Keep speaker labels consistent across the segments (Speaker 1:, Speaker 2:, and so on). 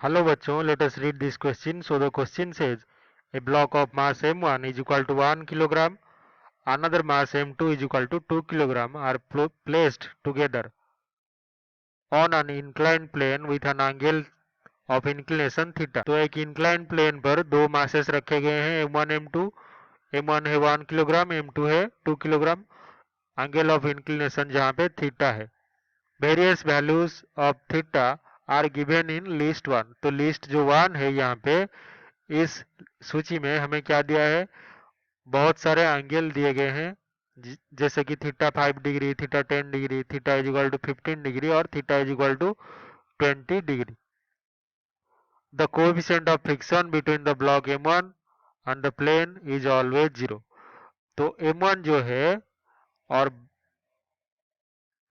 Speaker 1: Hello bachcho, let us read this question. So the question says, a block of mass m1 is equal to 1 kilogram, another mass m2 is equal to 2 kilogram are placed together on an inclined plane with an angle of inclination theta. तो एक inclined plane पर दो masses रखे गए हैं m1 m2. m1 है 1 kilogram, m2 है 2 kilogram. angle of inclination जहाँ पे थीटा है. Various values of theta are given in list one. तो लिस्ट जो वन है यहाँ पे इस सूची में हमें क्या दिया है, बहुत सारे एंगल दिए गए हैं जैसे कि theta 5 degree, theta 10 degree, theta is equal to 15 degree और theta is equal to 20 degree. The coefficient of friction between the block m1 and the plane is always 0. तो m1 जो है और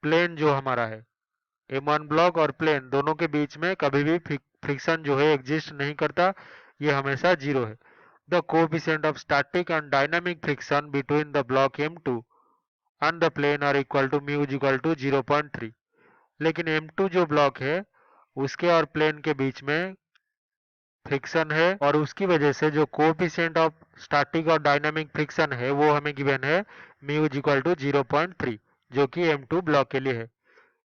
Speaker 1: प्लेन जो हमारा है, m1 ब्लॉक और plane दोनों के बीच में कभी भी फ्रिक्शन जो है एग्जिस्ट नहीं करता, ये हमेशा जीरो है. The coefficient of static and dynamic friction between the block m2 and the plane are equal to mu is equal to 0.3. लेकिन m2 जो ब्लॉक है उसके और प्लेन के बीच में फ्रिक्शन है और उसकी वजह से जो कोएफिशिएंट ऑफ स्टैटिक और डायनामिक फ्रिक्शन है वो हमें गिवन है म्यू इज इक्वल टू 0.3, जो कि m2 ब्लॉक के लिए है.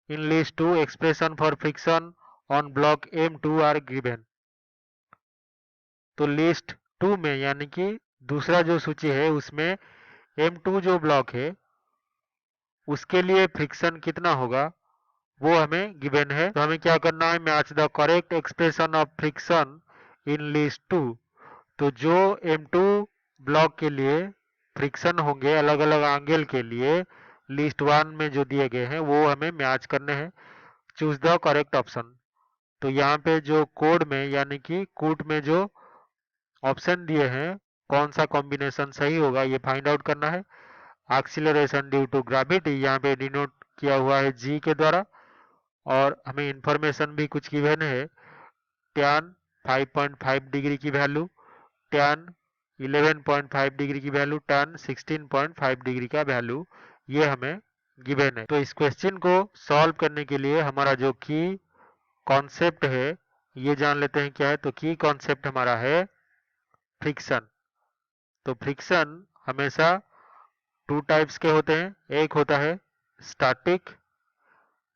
Speaker 1: In list 2 expression for friction on block M2 are given. तो लिस्ट 2 में यानी कि दूसरा जो सूची है उसमें M2 जो ब्लॉक है उसके लिए फ्रिक्शन कितना होगा वो हमें गिवन है. तो हमें क्या करना है, match the correct expression of friction in list 2. तो जो M2 ब्लॉक के लिए फ्रिक्शन होंगे अलग अलग एंगल के लिए लिस्ट 1 में जो दिए गए हैं वो हमें मैच करने हैं. Choose the correct option. तो यहाँ पे जो कोड में यानी कि कूट में जो ऑप्शन दिए हैं कौन सा कॉम्बिनेशन सही होगा ये फाइंड आउट करना है. एक्सीलरेशन ड्यू टू ग्रेविटी यहाँ पे डिनोट किया हुआ है जी के द्वारा और हमें इंफॉर्मेशन भी कुछ गिवन है. टैन 5.5 डिग्री की वैल्यू, टैन 11.5 डिग्री की वैल्यू, टैन 16.5 डिग्री का वैल्यू ये हमें गिवन है. तो इस क्वेश्चन को सॉल्व करने के लिए हमारा जो की कॉन्सेप्ट है ये जान लेते हैं क्या है. तो की कॉन्सेप्ट हमारा है फ्रिक्शन. तो फ्रिक्शन हमेशा टू टाइप्स के होते हैं. एक होता है स्टैटिक,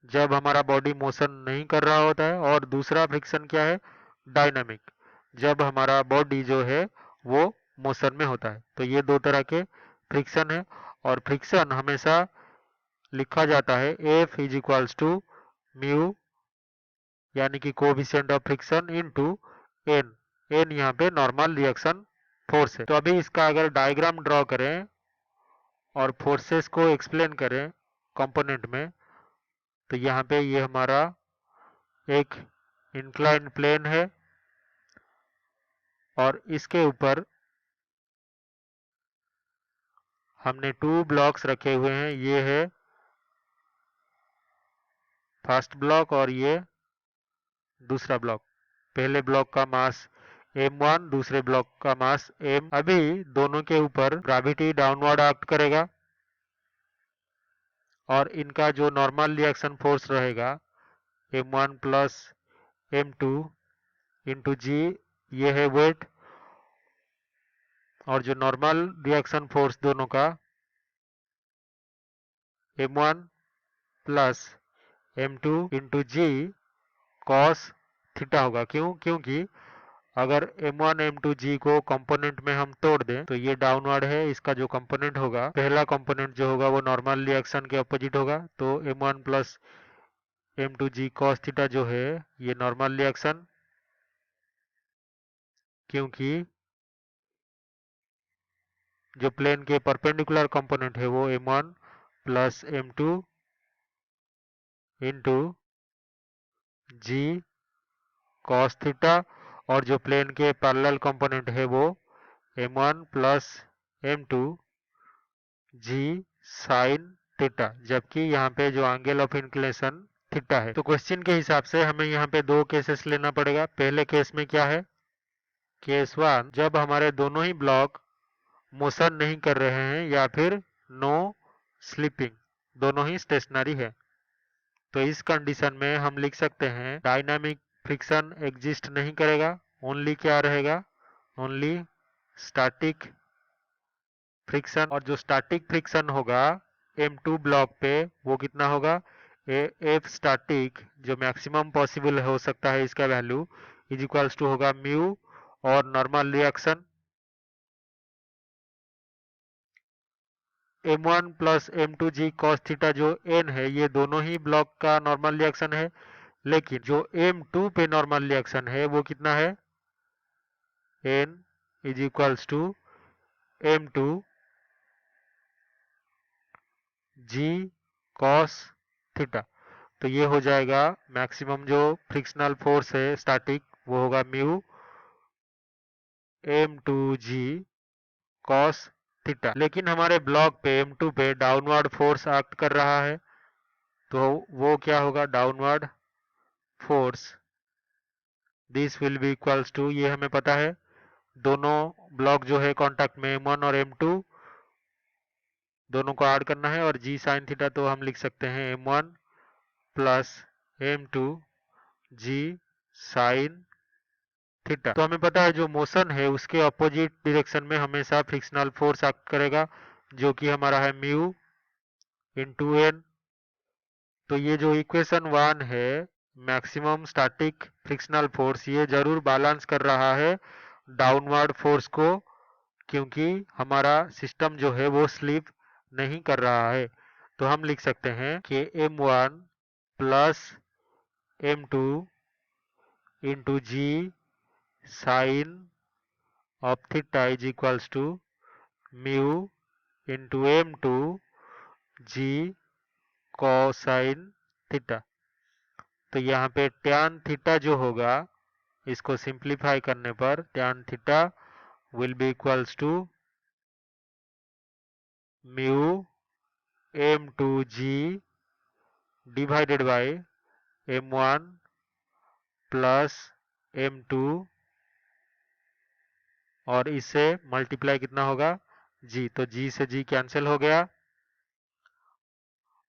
Speaker 1: जब हमारा बॉडी मोशन नहीं कर रहा होता है, और दूसरा फ्रिक्शन क्या है, डायनामिक, जब हमारा बॉडी जो है वो मोशन में होता है. तो ये दो तरह के फ्रिक्शन है और फ्रिक्शन हमेशा लिखा जाता है F is equals to mu यानी कि coefficient of friction into N. N यहाँ पे नॉर्मल रिएक्शन फोर्स है. तो अभी इसका अगर डायग्राम ड्रॉ करें और फोर्सेस को एक्सप्लेन करें कंपोनेंट में, तो यहाँ पे ये हमारा एक इंक्लाइन प्लेन है और इसके ऊपर हमने टू ब्लॉक्स रखे हुए हैं. ये है फर्स्ट ब्लॉक और ये दूसरा ब्लॉक. पहले ब्लॉक का मास m1, दूसरे ब्लॉक का मास m. अभी दोनों के ऊपर ग्रेविटी डाउनवर्ड एक्ट करेगा और इनका जो नॉर्मल रिएक्शन फोर्स रहेगा m1 प्लस m2 इंटू जी, ये है वेट, और जो नॉर्मल रिएक्शन फोर्स दोनों का m1 plus m2 into g cos theta होगा. क्योंकि अगर m1 m2 g को कंपोनेंट में हम तोड़ दें तो ये डाउनवर्ड है, इसका जो कंपोनेंट होगा पहला कंपोनेंट जो होगा वो नॉर्मल रिएक्शन के अपोजिट होगा. तो m1 plus m2 g cos theta जो है ये नॉर्मल रिएक्शन, क्योंकि जो प्लेन के परपेंडिकुलर कंपोनेंट है वो m1 प्लस m2 इंटू जी cos थीटा, और जो प्लेन के पैरेलल कंपोनेंट है वो m1 प्लस m2 जी साइन थीटा, जबकि यहाँ पे जो एंगल ऑफ इंक्लिनेशन थीटा है. तो क्वेश्चन के हिसाब से हमें यहाँ पे दो केसेस लेना पड़ेगा. पहले केस में क्या है, केस 1, जब हमारे दोनों ही ब्लॉक मोशन नहीं कर रहे हैं या फिर नो स्लीपिंग, दोनों ही स्टेशनरी है. तो इस कंडीशन में हम लिख सकते हैं डायनामिक फ्रिक्शन एग्जिस्ट नहीं करेगा, ओनली क्या रहेगा, ओनली स्टैटिक फ्रिक्शन। और जो स्टैटिक फ्रिक्शन होगा M2 ब्लॉक पे वो कितना होगा, एफ स्टैटिक जो मैक्सिमम पॉसिबल हो सकता है इसका वैल्यू इज इक्वल्स टू होगा म्यू और normal reaction M1 plus M2G cos theta जो N है ये दोनों ही ब्लॉक का नॉर्मल रिएक्शन है, लेकिन जो M2 पे नॉर्मल रिएक्शन है वो कितना है, N is equals to M2 G cos theta. तो ये हो जाएगा मैक्सिमम जो फ्रिक्शनल फोर्स है स्टैटिक वो होगा म्यू M2G cos थीटा। लेकिन हमारे ब्लॉक पे M2 पे डाउनवर्ड फोर्स एक्ट कर रहा है, तो वो क्या होगा, downward force this will be equals to, ये हमें पता है दोनों ब्लॉक जो है कांटेक्ट में M1 और M2 दोनों को ऐड करना है, और G sin थीटा तो हम लिख सकते हैं M1 plus M2 G sin theta. तो हमें पता है जो मोशन है उसके अपोजिट डायरेक्शन में हमेशा फ्रिक्शनल फोर्स एक्ट करेगा, जो कि हमारा है म्यू इंटू एन। तो ये जो इक्वेशन 1 है मैक्सिमम स्टैटिक फ्रिक्शनल फोर्स ये जरूर बैलेंस कर रहा है डाउनवर्ड फोर्स को, क्योंकि हमारा सिस्टम जो है वो स्लिप नहीं कर रहा है। तो हम लिख सकते हैं कि M1 plus M2 into g sine of theta is equals to mu into M2 g cosine theta. तो यहाँ पे टैन थीटा जो होगा इसको सिंप्लीफाई करने पर tan theta will be equals to mu M2G divided by M1 plus M2 और इससे मल्टीप्लाई कितना होगा G, तो G से G कैंसिल हो गया,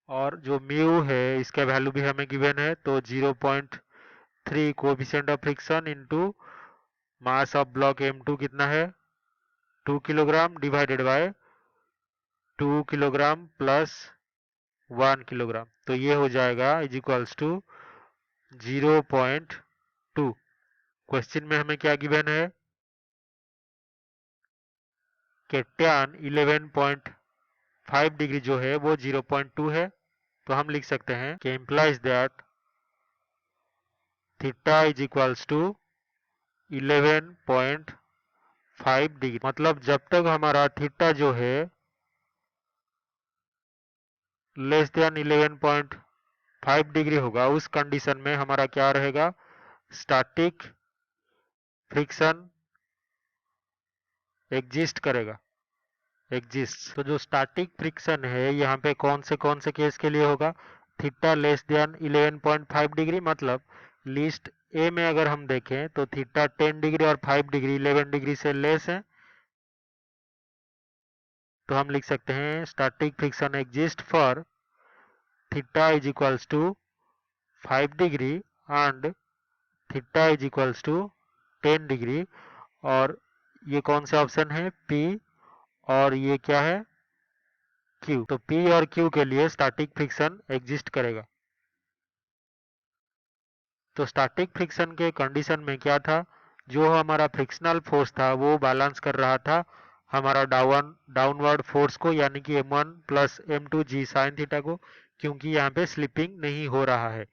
Speaker 1: और जो म्यू है इसका वैल्यू भी हमें गिवन है, तो 0.3 coefficient of friction into mass of block M2 कितना है 2 kilogram divided by 2 kilogram plus 1 kilogram. तो ये हो जाएगा इज इक्वल्स टू 0.2। क्वेश्चन में हमें क्या गिवन है कि टैन 11.5 डिग्री जो है वो 0.2 है, तो हम लिख सकते हैं कि implies that theta is equals to 11.5 degree. मतलब जब तक हमारा थीटा जो है लेस देन 11.5 डिग्री होगा उस कंडीशन में हमारा क्या रहेगा, स्टैटिक फ्रिक्शन एग्जिस्ट करेगा, एग्जिस्ट। तो जो स्टैटिक फ्रिक्शन है यहाँ पे कौन से केस के लिए होगा, थीटा लेस देन 11.5 डिग्री, मतलब लिस्ट ए में अगर हम देखें तो थीटा 10 डिग्री और 5 डिग्री 11 डिग्री से लेस है, तो हम लिख सकते हैं static friction exist for theta is equals to 5 degree and theta is equals to 10 degree. और ये कौन सा ऑप्शन है, पी, और ये क्या है, क्यू। तो पी और क्यू के लिए स्टैटिक फ्रिक्शन एग्जिस्ट करेगा। तो स्टैटिक फ्रिक्शन के कंडीशन में क्या था, जो हमारा फ्रिक्शनल फोर्स था वो बैलेंस कर रहा था हमारा डाउनवर्ड फोर्स को, यानी कि M1 प्लस M2 जी साइन थीटा को, क्योंकि यहाँ पे स्लिपिंग नहीं हो रहा है।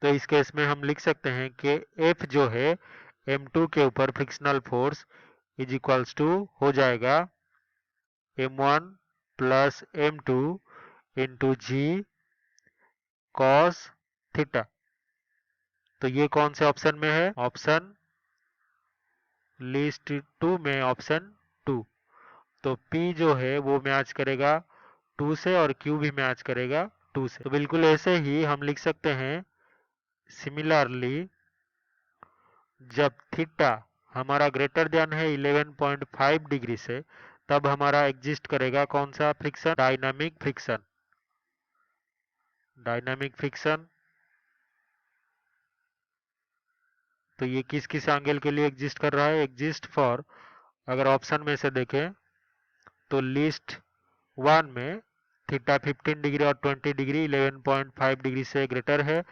Speaker 1: तो इस केस में हम लिख सकते हैं कि F जो है M2 के ऊपर frictional force is equals to हो जाएगा M1 plus M2 into g cos theta. तो ये कौन से ऑप्शन में है, ऑप्शन लिस्ट 2 में, ऑप्शन 2। तो P जो है वो मैच करेगा 2 से और Q भी मैच करेगा 2 से। तो बिल्कुल ऐसे ही हम लिख सकते हैं सिमिलरली जब थीटा हमारा ग्रेटर देन है 11.5 डिग्री से, तब हमारा एग्जिस्ट करेगा कौन सा friction, dynamic friction. Dynamic friction तो ये किस किस एंगल के लिए एग्जिस्ट कर रहा है? एग्जिस्ट फॉर, अगर ऑप्शन में से देखें तो लिस्ट 1 में थीटा 15 डिग्री और 20 डिग्री 11.5 डिग्री से ग्रेटर है,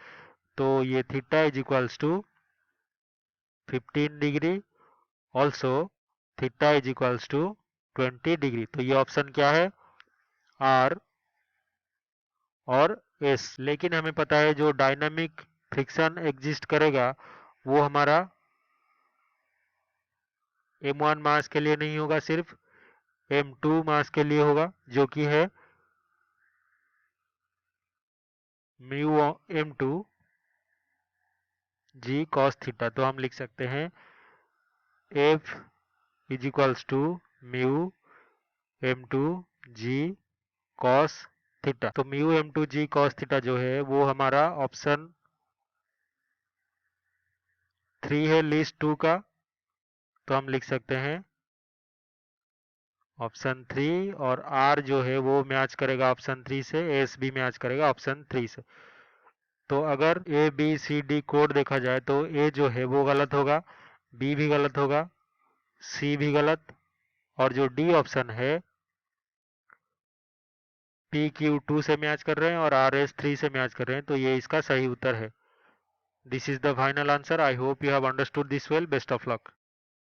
Speaker 1: तो ये theta is equals to 15 degree, also theta is equals to 20 degree. तो ये ऑप्शन क्या है? आर और एस। लेकिन हमें पता है जो डायनामिक फ्रिक्शन एग्जिस्ट करेगा वो हमारा m1 मास के लिए नहीं होगा, सिर्फ m2 मास के लिए होगा, जो कि है mu m2 g cos theta. तो हम लिख सकते हैं F is equals to mu m2 g cos theta. तो mu m2 g cos theta जो है वो हमारा ऑप्शन 3 है लिस्ट 2 का, तो हम लिख सकते हैं ऑप्शन 3, और आर जो है वो मैच करेगा ऑप्शन 3 से, एस भी मैच करेगा ऑप्शन 3 से। तो अगर A B C D code देखा जाए तो ए जो है वो गलत होगा, बी भी गलत होगा, सी भी गलत, और जो डी ऑप्शन है पी क्यू 2 से मैच कर रहे हैं और आर एस 3 से मैच कर रहे हैं, तो ये इसका सही उत्तर है। This is the final answer. I hope you have understood this well. Best of luck.